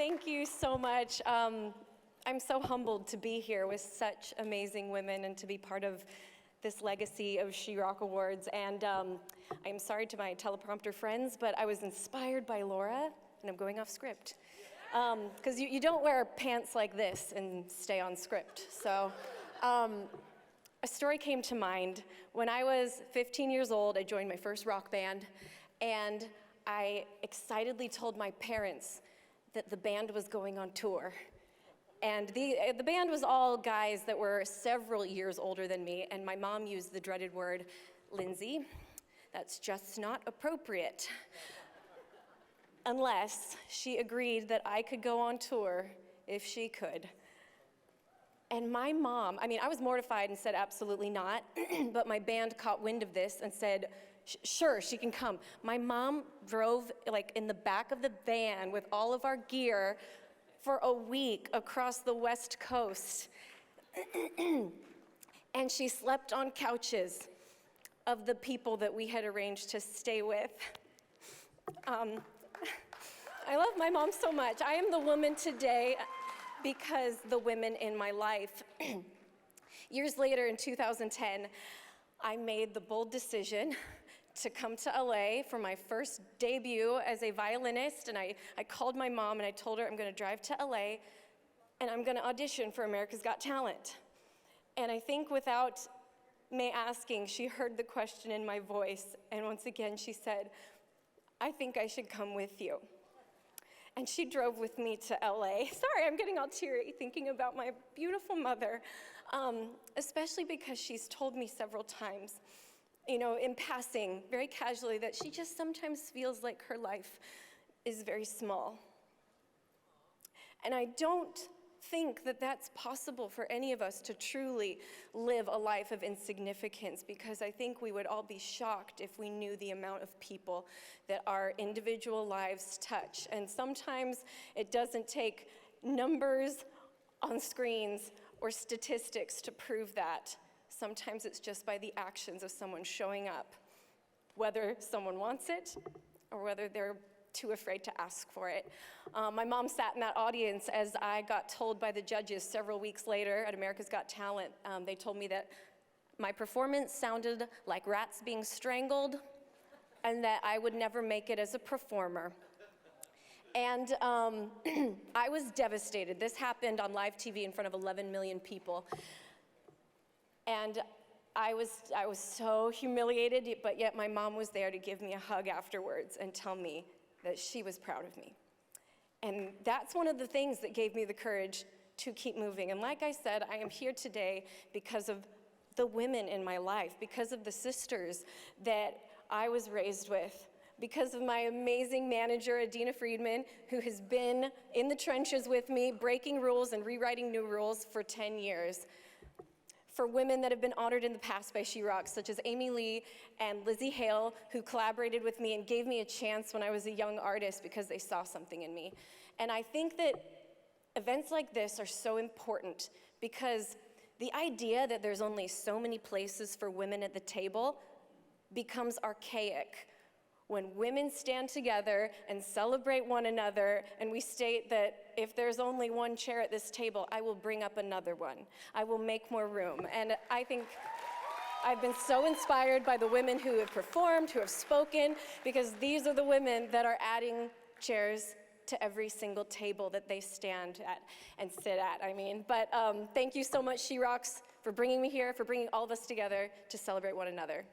Thank you so much. I'm so humbled to be here with such amazing women and to be part of this legacy of She Rock Awards. And I'm sorry to my teleprompter friends, but I was inspired by Laura, and I'm going off script. Because you don't wear pants like this and stay on script. So a story came to mind. When I was 15 years old, I joined my first rock band, and I excitedly told my parents that the band was going on tour. And the band was all guys that were several years older than me, and my mom used the dreaded word, Lindsey, that's just not appropriate. Unless she agreed that I could go on tour if she could. And my mom, I was mortified and said absolutely not, but my band caught wind of this and said, sure, she can come. My mom drove in the back of the van with all of our gear for a week across the West Coast. And she slept on couches of the people that we had arranged to stay with. I love my mom so much. I am the woman today because the women in my life. Years later, in 2010, I made the bold decision to come to LA for my first debut as a violinist, and I called my mom and I told her I'm gonna drive to LA and I'm gonna audition for America's Got Talent. And I think without me asking, she heard the question in my voice, and once again she said, I think I should come with you. And she drove with me to LA. Sorry, I'm getting all teary thinking about my beautiful mother, especially because she's told me several times, in passing, very casually, that she just sometimes feels like her life is very small. And I don't think that that's possible for any of us to truly live a life of insignificance, because I think we would all be shocked if we knew the amount of people that our individual lives touch. And sometimes it doesn't take numbers on screens or statistics to prove that. Sometimes it's just by the actions of someone showing up, whether someone wants it or whether they're too afraid to ask for it. My mom sat in that audience as I got told by the judges several weeks later at America's Got Talent. They told me that my performance sounded like rats being strangled and that I would never make it as a performer. And I was devastated. This happened on live TV in front of 11 million people. And I was so humiliated, but yet my mom was there to give me a hug afterwards and tell me that she was proud of me. And that's one of the things that gave me the courage to keep moving. And like I said, I am here today because of the women in my life, because of the sisters that I was raised with, because of my amazing manager, Adina Friedman, who has been in the trenches with me, breaking rules and rewriting new rules for 10 years. For women that have been honored in the past by She Rocks, such as Amy Lee and Lizzie Hale, who collaborated with me and gave me a chance when I was a young artist because they saw something in me. And I think that events like this are so important because the idea that there's only so many places for women at the table becomes archaic when women stand together and celebrate one another, and we state that if there's only one chair at this table, I will bring up another one. I will make more room. And I think I've been so inspired by the women who have performed, who have spoken, because these are the women that are adding chairs to every single table that they stand at and sit at, But thank you so much, She Rocks, for bringing me here, for bringing all of us together to celebrate one another.